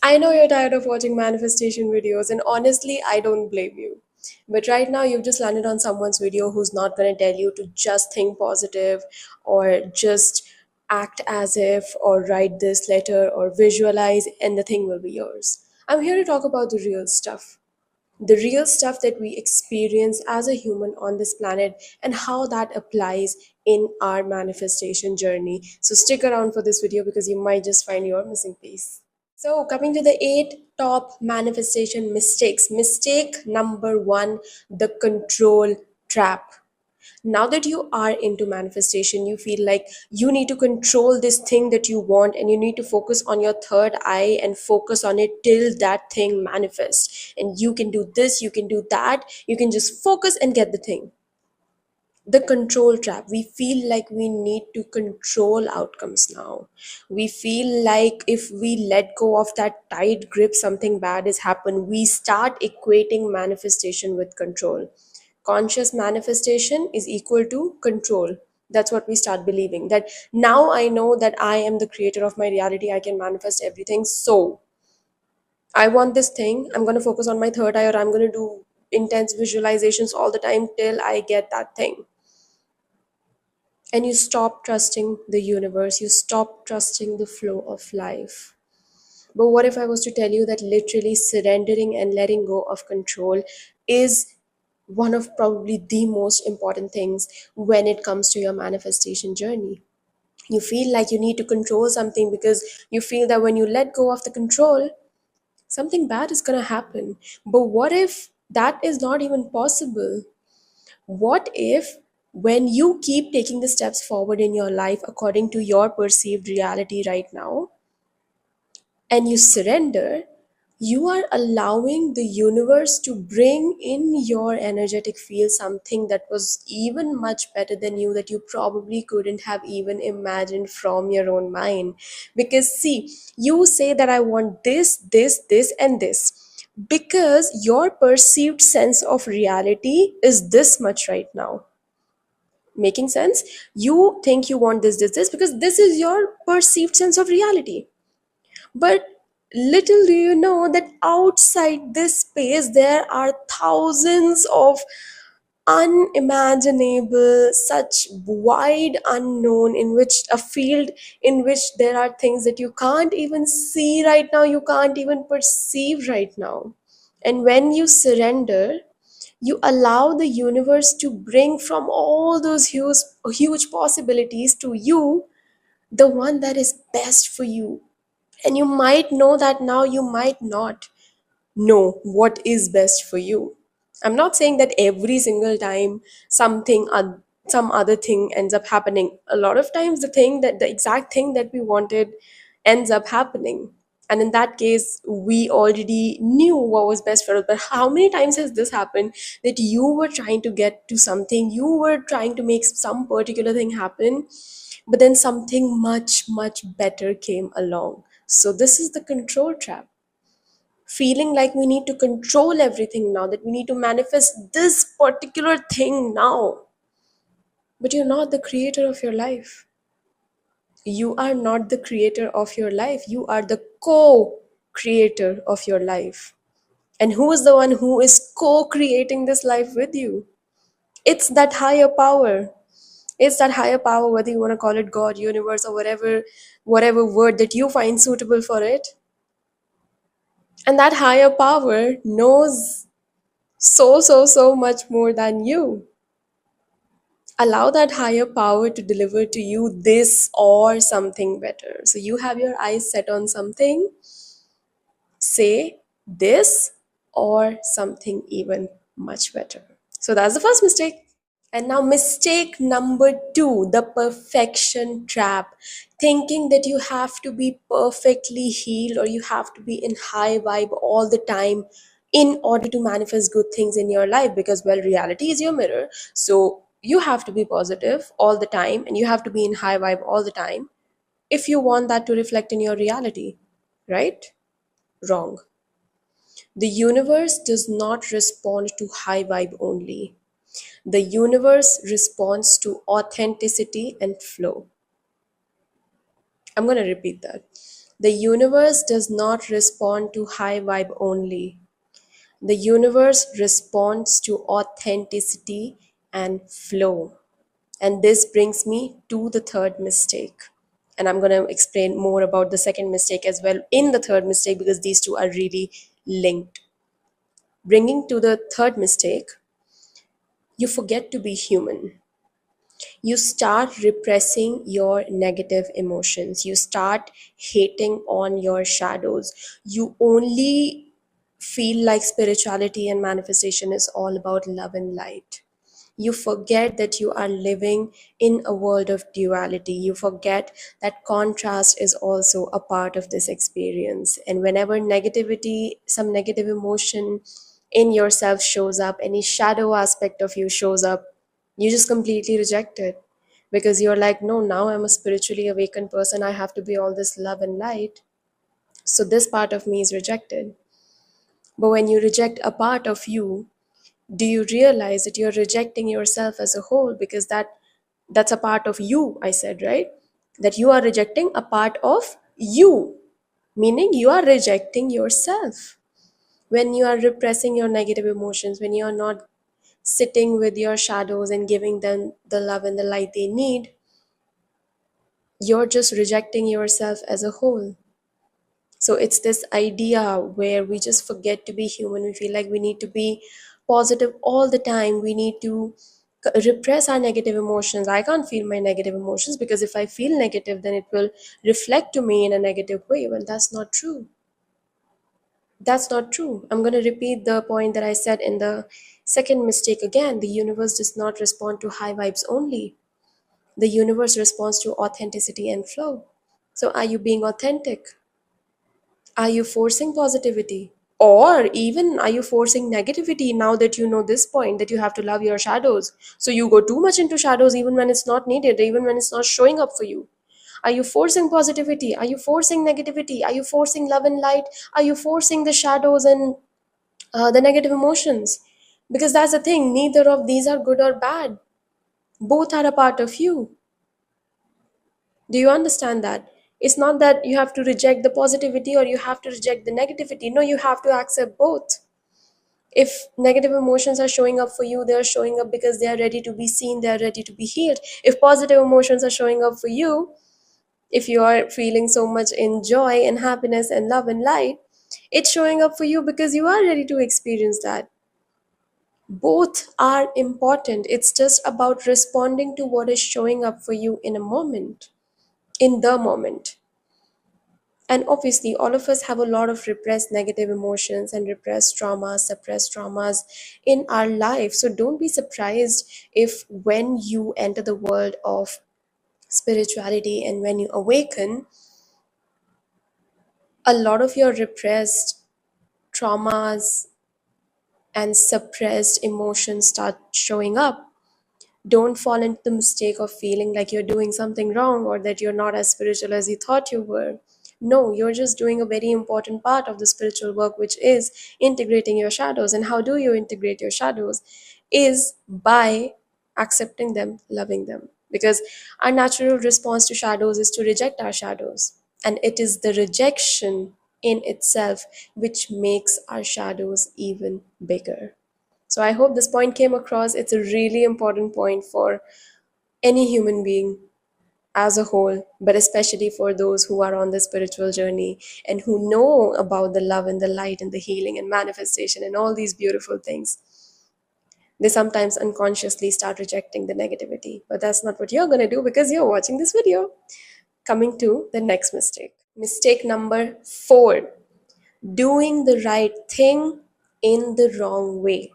I know you're tired of watching manifestation videos, and honestly, I don't blame you. But right now, you've just landed on someone's video who's not going to tell you to just think positive or just act as if or write this letter or visualize, and the thing will be yours. I'm here to talk about the real stuff that we experience as a human on this planet and how that applies in our manifestation journey. So, stick around for this video because you might just find your missing piece. So, coming to the eight top manifestation mistakes. Mistake number one, the control trap. Now that you are into manifestation, you feel like you need to control this thing that you want, and you need to focus on your third eye and focus on it till that thing manifests. And you can do this, you can do that, you can just focus and get the thing. The control trap. We feel like we need to control outcomes now. We feel like if we let go of that tight grip, something bad has happened. We start equating manifestation with control. Conscious manifestation is equal to control. That's what we start believing, that now I know that I am the creator of my reality, I can manifest everything. So I want this thing, I'm going to focus on my third eye, or I'm going to do intense visualizations all the time till I get that thing. And you stop trusting the universe, you stop trusting the flow of life. But what if I was to tell you that literally surrendering and letting go of control is one of probably the most important things when it comes to your manifestation journey? You feel like you need to control something because you feel that when you let go of the control, something bad is going to happen. But what if that is not even possible? What if, when you keep taking the steps forward in your life according to your perceived reality right now, and you surrender, you are allowing the universe to bring in your energetic field something that was even much better than you, that you probably couldn't have even imagined from your own mind. Because, see, you say that I want this, and this because your perceived sense of reality is this much right now. Making sense? You think you want this because this is your perceived sense of reality. But little do you know that outside this space, there are thousands of unimaginable, such wide unknown, in which a field in which there are things that you can't even see right now, you can't even perceive right now. And when you surrender, you allow the universe to bring from all those huge possibilities to you the one that is best for you. And you might know that now, you might not know what is best for you. I'm not saying that every single time some other thing ends up happening. A lot of times the exact thing that we wanted ends up happening. And in that case, we already knew what was best for us. But how many times has this happened, that you were trying to get to something, you were trying to make some particular thing happen, but then something much better came along? So this is the control trap. Feeling like we need to control everything now, that we need to manifest this particular thing now. But you're not the creator of your life. You are not the creator of your life. You are the co creator of your life. And who is the one who is co creating this life with you? It's that higher power. It's that higher power, whether you want to call it God, universe, or whatever word that you find suitable for it. And that higher power knows so much more than you. Allow that higher power to deliver to you this or something better. So you have your eyes set on something, say this or something even much better. So that's the first mistake. And now, mistake number two, the perfection trap. Thinking that you have to be perfectly healed, or you have to be in high vibe all the time in order to manifest good things in your life. Because, well, reality is your mirror. So you have to be positive all the time, and you have to be in high vibe all the time if you want that to reflect in your reality. Right? Wrong. The universe does not respond to high vibe only. The universe responds to authenticity and flow. I'm going to repeat that. The universe does not respond to high vibe only. The universe responds to authenticity and flow. And this brings me to the third mistake. And I'm going to explain more about the second mistake as well in the third mistake because these two are really linked. Bringing to the third mistake, you forget to be human. You start repressing your negative emotions. You start hating on your shadows. You only feel like spirituality and manifestation is all about love and light. You forget that you are living in a world of duality. You forget that contrast is also a part of this experience. And whenever negativity, some negative emotion in yourself shows up, any shadow aspect of you shows up, you just completely reject it because you're like, no, now I'm a spiritually awakened person. I have to be all this love and light. So this part of me is rejected. But when you reject a part of you, do you realize that you're rejecting yourself as a whole? Because that's a part of you, I said, right? That you are rejecting a part of you, meaning you are rejecting yourself. When you are repressing your negative emotions, when you are not sitting with your shadows and giving them the love and the light they need, you're just rejecting yourself as a whole. So it's this idea where we just forget to be human. We feel like we need to be positive all the time. We need to repress our negative emotions. I can't feel my negative emotions because if I feel negative, then it will reflect to me in a negative way. Well, that's not true. That's not true. I'm going to repeat the point that I said in the second mistake again. The universe does not respond to high vibes only. The universe responds to authenticity and flow. So, are you being authentic? Are you forcing positivity? Or even are you forcing negativity now that you know this point that you have to love your shadows? So you go too much into shadows even when it's not needed, even when it's not showing up for you. Are you forcing positivity? Are you forcing negativity? Are you forcing love and light? Are you forcing the shadows and the negative emotions? Because that's the thing, neither of these are good or bad. Both are a part of you. Do you understand that? It's not that you have to reject the positivity or you have to reject the negativity. No, you have to accept both. If negative emotions are showing up for you, they are showing up because they are ready to be seen, they are ready to be healed. If positive emotions are showing up for you, if you are feeling so much in joy and happiness and love and light, it's showing up for you because you are ready to experience that. Both are important. It's just about responding to what is showing up for you in a moment, in the moment. And obviously, all of us have a lot of repressed negative emotions and repressed traumas, suppressed traumas in our life. So don't be surprised if when you enter the world of spirituality and when you awaken, a lot of your repressed traumas and suppressed emotions start showing up. Don't fall into the mistake of feeling like you're doing something wrong or that you're not as spiritual as you thought you were. No, you're just doing a very important part of the spiritual work, which is integrating your shadows. And how do you integrate your shadows? Is by accepting them, loving them. Because our natural response to shadows is to reject our shadows. And it is the rejection in itself which makes our shadows even bigger. So I hope this point came across. It's a really important point for any human being as a whole, but especially for those who are on the spiritual journey and who know about the love and the light and the healing and manifestation and all these beautiful things. They sometimes unconsciously start rejecting the negativity, but that's not what you're going to do because you're watching this video. Coming to the next mistake. Mistake number 4, doing the right thing in the wrong way.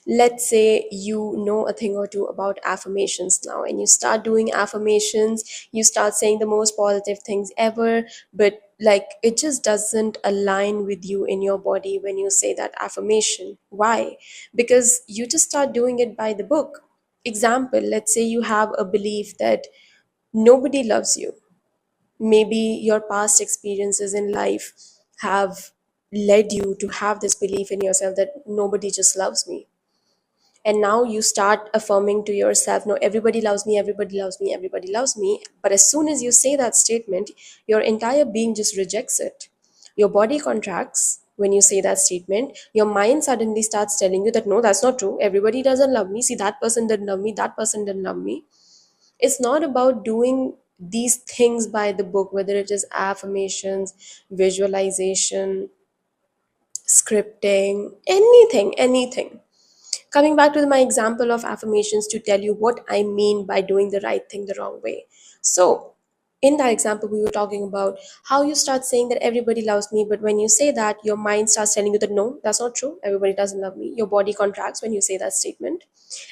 Let's say you know a thing or two about affirmations now and you start doing affirmations, you start saying the most positive things ever, but like it just doesn't align with you in your body when you say that affirmation. Why? Because you just start doing it by the book. Example, let's say you have a belief that nobody loves you. Maybe your past experiences in life have led you to have this belief in yourself that nobody just loves me. And now you start affirming to yourself, no, everybody loves me, everybody loves me, everybody loves me. But as soon as you say that statement, your entire being just rejects it. Your body contracts when you say that statement. Your mind suddenly starts telling you that no, that's not true, everybody doesn't love me, see, that person didn't love me, that person didn't love me. It's not about doing these things by the book, whether it is affirmations, visualization, scripting, anything. Coming back to my example of affirmations to tell you what I mean by doing the right thing the wrong way. So, in that example, we were talking about how you start saying that everybody loves me, but when you say that, your mind starts telling you that no, that's not true, everybody doesn't love me. Your body contracts when you say that statement.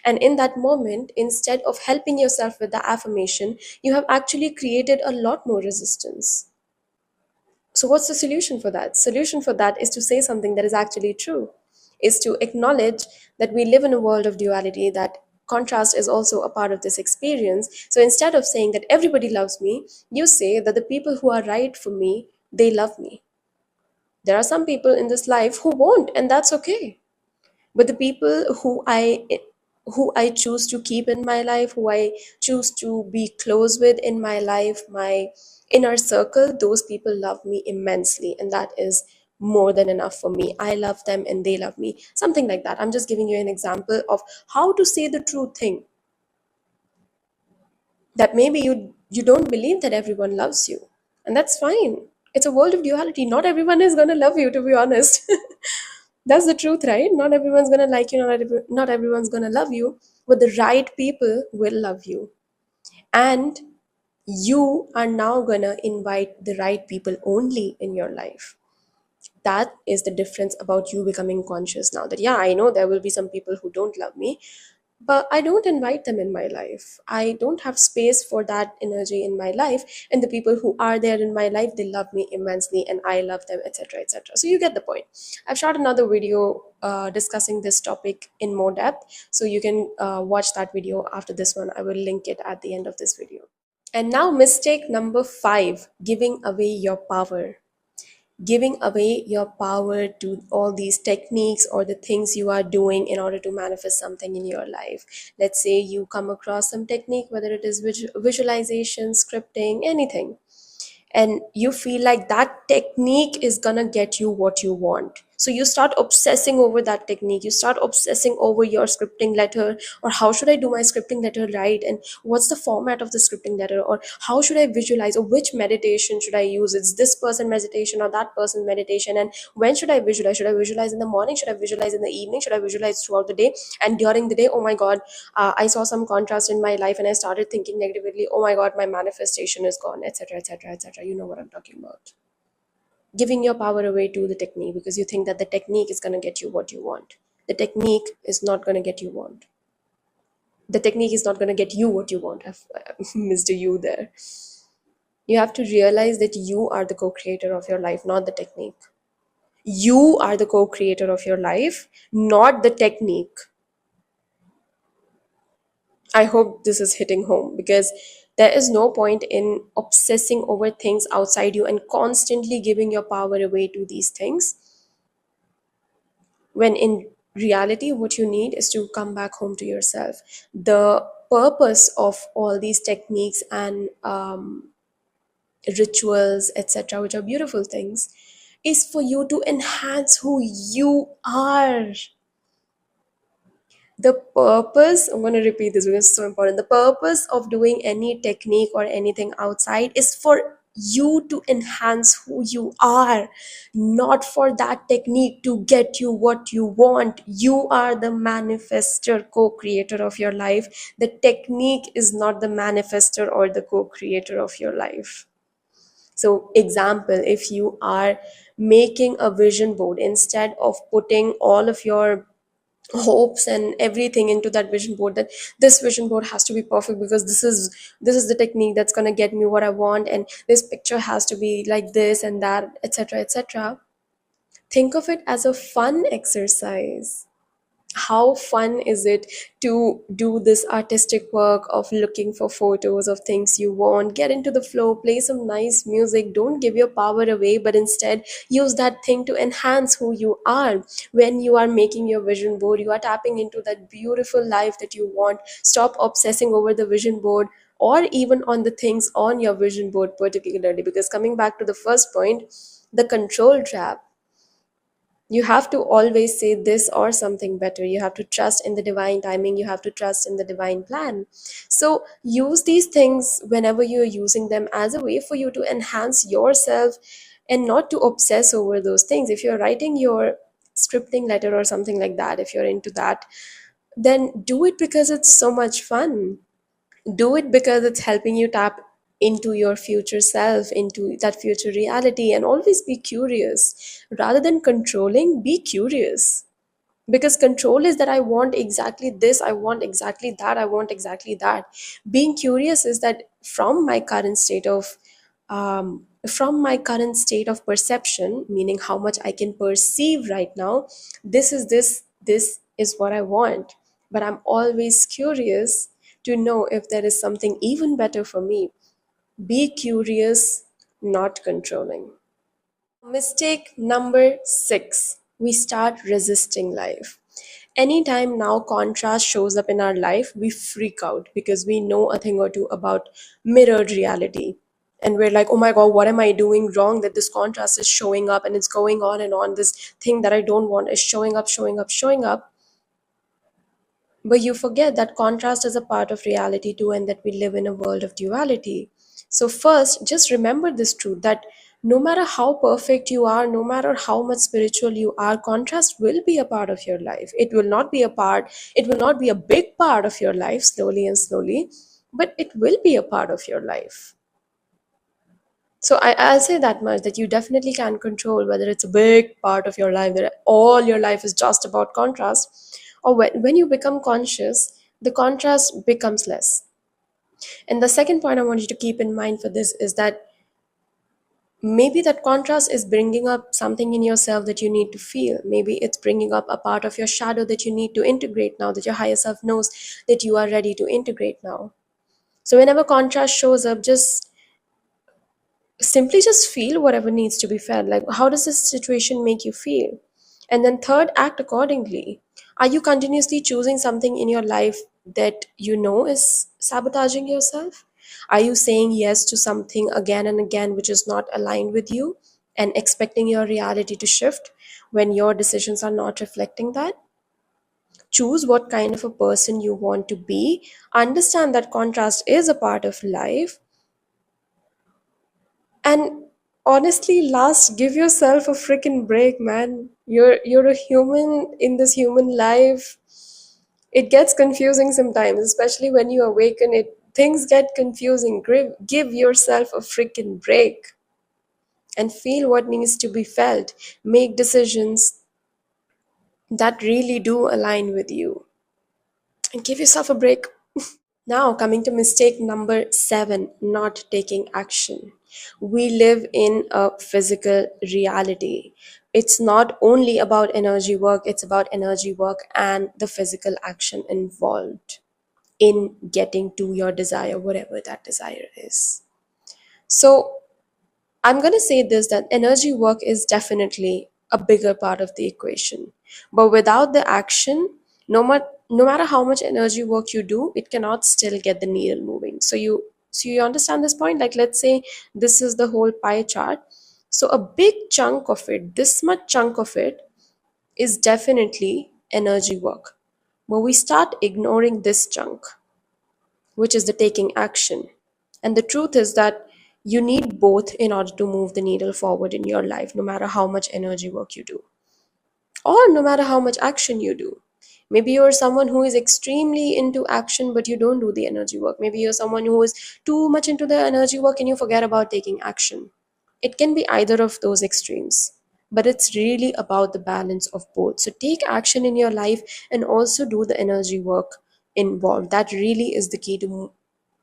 And in that moment, instead of helping yourself with the affirmation, you have actually created a lot more resistance. So what's the solution for that? Solution for that is to say something that is actually true, is to acknowledge that we live in a world of duality, that contrast is also a part of this experience. So instead of saying that everybody loves me, you say that the people who are right for me, they love me. There are some people in this life who won't, and that's okay. But the people who I choose to keep in my life, who I choose to be close with in my life, my inner circle, those people love me immensely, and that is more than enough for me. I love them and they love me, something like that. I'm just giving you an example of how to say the true thing, that maybe you don't believe that everyone loves you, and that's fine. It's a world of duality, not everyone is going to love you, to be honest. That's the truth, right? Not everyone's gonna like you, not everyone's gonna love you, but the right people will love you. And you are now gonna invite the right people only in your life. That is the difference about you becoming conscious now, that yeah, I know there will be some people who don't love me, but I don't invite them in my life. I don't have space for that energy in my life. And the people who are there in my life, they love me immensely and I love them, etc. etc. So you get the point. I've shot another video discussing this topic in more depth. So you can watch that video after this one. I will link it at the end of this video. And now, mistake number 5, giving away your power. Giving away your power to all these techniques or the things you are doing in order to manifest something in your life. Let's say you come across some technique, whether it is visualization, scripting, anything, and you feel like that technique is gonna get you what you want. So you start obsessing over that technique, you start obsessing over your scripting letter, or how should I do my scripting letter right, and what's the format of the scripting letter, or how should I visualize, or which meditation should I use, it's this person meditation or that person meditation, and when should I visualize in the morning, should I visualize in the evening, should I visualize throughout the day, and during the day, oh my god, I saw some contrast in my life and I started thinking negatively, oh my god, my manifestation is gone, etc., etc., etc. You know what I'm talking about. Giving your power away to the technique because you think that the technique is going to get you what you want. The technique is not going to get you want. The technique is not going to get you what you want. I've missed a you there. You have to realize that you are the co-creator of your life, not the technique. You are the co-creator of your life, not the technique. I hope this is hitting home, because there is no point in obsessing over things outside you and constantly giving your power away to these things, when in reality, what you need is to come back home to yourself. The purpose of all these techniques and rituals, etc., which are beautiful things, is for you to enhance who you are. The purpose, I'm going to repeat this because it's so important, the purpose of doing any technique or anything outside is for you to enhance who you are, not for that technique to get you what you want. You are the manifester, co-creator of your life. The technique is not the manifester or the co-creator of your life. So example, if you are making a vision board, instead of putting all of your hopes and everything into that vision board, that this vision board has to be perfect because this is the technique that's going to get me what I want, and this picture has to be like this and that, etc., etc. Think of it as a fun exercise. How fun is it to do this artistic work of looking for photos of things you want? Get into the flow, play some nice music. Don't give your power away, but instead use that thing to enhance who you are. When you are making your vision board, you are tapping into that beautiful life that you want. Stop obsessing over the vision board, or even on the things on your vision board particularly, because coming back to the first point, the control trap. You have to always say this or something better. You have to trust in the divine timing. You have to trust in the divine plan. So use these things whenever you're using them as a way for you to enhance yourself and not to obsess over those things. If you're writing your scripting letter or something like that, if you're into that, then do it because it's so much fun. Do it because it's helping you tap into your future self, into that future reality, and always be curious. Rather than controlling, be curious. Because control is that I want exactly this, I want exactly that, I want exactly that. Being curious is that from my current state of perception, meaning how much I can perceive right now, this is what I want. But I'm always curious to know if there is something even better for me. Be curious, not controlling. Mistake number 6, we start resisting life. Anytime now contrast shows up in our life, we freak out because we know a thing or two about mirrored reality. And we're like, oh my God, what am I doing wrong that this contrast is showing up and it's going on and on? This thing that I don't want is showing up, showing up, showing up. But you forget that contrast is a part of reality too, and that we live in a world of duality. So, first, just remember this truth that no matter how perfect you are, no matter how much spiritual you are, contrast will be a part of your life. It will not be a big part of your life slowly and slowly, but it will be a part of your life. So I'll say that much, that you definitely can control whether it's a big part of your life, that all your life is just about contrast, or when you become conscious, the contrast becomes less. And the second point I want you to keep in mind for this is that maybe that contrast is bringing up something in yourself that you need to feel. Maybe it's bringing up a part of your shadow that you need to integrate now, that your higher self knows that you are ready to integrate now. So whenever contrast shows up, simply just feel whatever needs to be felt. Like, how does this situation make you feel? And then third, act accordingly. Are you continuously choosing something in your life that you know is sabotaging yourself? Are you saying yes to something again and again which is not aligned with you, and expecting your reality to shift when your decisions are not reflecting that? Choose what kind of a person you want to be. Understand that contrast is a part of life. And honestly, last, give yourself a freaking break, man. You're a human in this human life. It gets confusing sometimes, especially when you awaken it. Things get confusing. Give yourself a freaking break and feel what needs to be felt. Make decisions that really do align with you. And give yourself a break. Now, coming to mistake number 7, not taking action. We live in a physical reality. It's not only about energy work, it's about energy work and the physical action involved in getting to your desire, whatever that desire is. So, I'm going to say this, that energy work is definitely a bigger part of the equation. But without the action, no matter how much energy work you do, it cannot still get the needle moving. So you understand this point? Like, let's say this is the whole pie chart. So a big chunk of it, this much chunk of it, is definitely energy work. But we start ignoring this chunk, which is the taking action. And the truth is that you need both in order to move the needle forward in your life, no matter how much energy work you do, or no matter how much action you do. Maybe you're someone who is extremely into action, but you don't do the energy work. Maybe you're someone who is too much into the energy work and you forget about taking action. It can be either of those extremes, but it's really about the balance of both. So take action in your life and also do the energy work involved. That really is the key to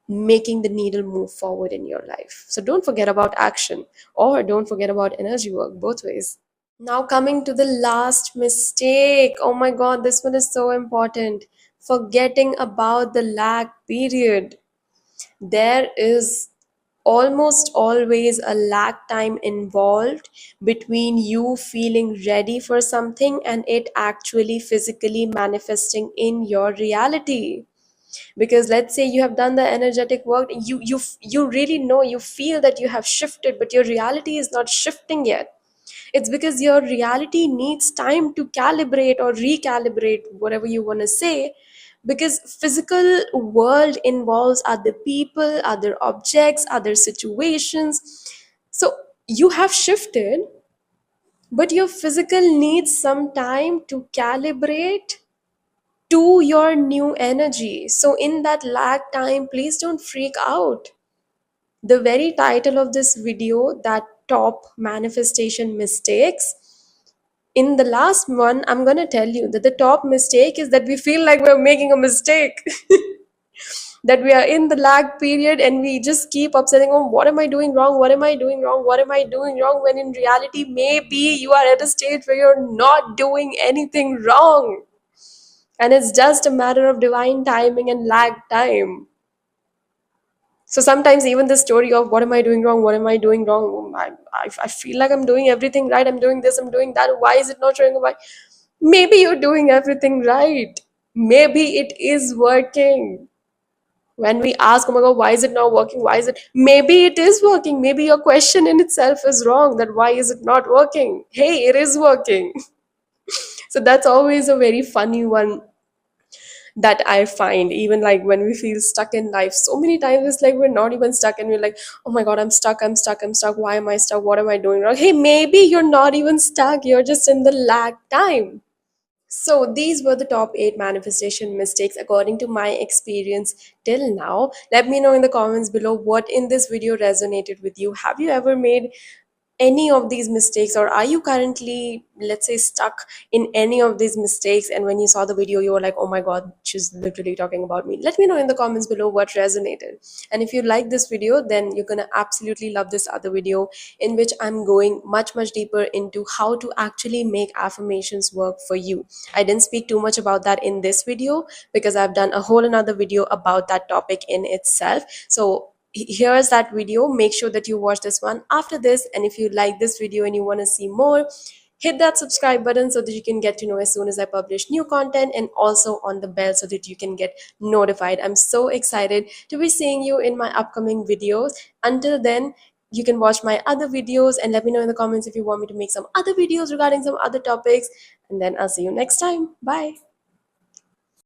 making the needle move forward in your life. So don't forget about action, or don't forget about energy work, both ways. Now, coming to the last mistake. Oh my god, this one is so important. Forgetting about the lag period. There is almost always a lag time involved between you feeling ready for something and it actually physically manifesting in your reality. Because let's say you have done the energetic work, you really know, you feel that you have shifted, but your reality is not shifting yet. It's because your reality needs time to calibrate or recalibrate, whatever you want to say, because physical world involves other people, other objects, other situations. So you have shifted, but your physical needs some time to calibrate to your new energy. So in that lag time, please don't freak out. The very title of this video, that top manifestation mistakes, in the last one, I'm going to tell you that the top mistake is that we feel like we're making a mistake. That we are in the lag period and we just keep upsetting, oh, what am I doing wrong? What am I doing wrong? What am I doing wrong? When in reality, maybe you are at a stage where you're not doing anything wrong. And it's just a matter of divine timing and lag time. So sometimes even the story of what am I doing wrong? What am I doing wrong? I feel like I'm doing everything right. I'm doing this, I'm doing that. Why is it not showing up? Maybe you're doing everything right. Maybe it is working. When we ask, oh my god, why is it not working? Why is it? Maybe it is working. Maybe your question in itself is wrong. That why is it not working? Hey, it is working. So that's always a very funny one that I find, even like when we feel stuck in life. So many times it's like we're not even stuck and we're like, oh my god, I'm stuck, I'm stuck, I'm stuck. Why am I stuck? What am I doing wrong? Hey, maybe you're not even stuck. You're just in the lag time. So these were the top 8 manifestation mistakes according to my experience till now. Let me know in the comments below what in this video resonated with you. Have you ever made any of these mistakes, or are you currently, let's say, stuck in any of these mistakes, and when you saw the video you were like, oh my god, she's literally talking about me? Let me know in the comments below what resonated. And if you like this video, then you're gonna absolutely love this other video in which I'm going much deeper into how to actually make affirmations work for you. I didn't speak too much about that in this video because I've done a whole another video about that topic in itself. So here's that video. Make sure that you watch this one after this, and if you like this video and you want to see more, hit that subscribe button so that you can get to know as soon as I publish new content, and also on the bell so that you can get notified. I'm so excited to be seeing you in my upcoming videos. Until then, you can watch my other videos and let me know in the comments if you want me to make some other videos regarding some other topics, and then I'll see you next time. Bye.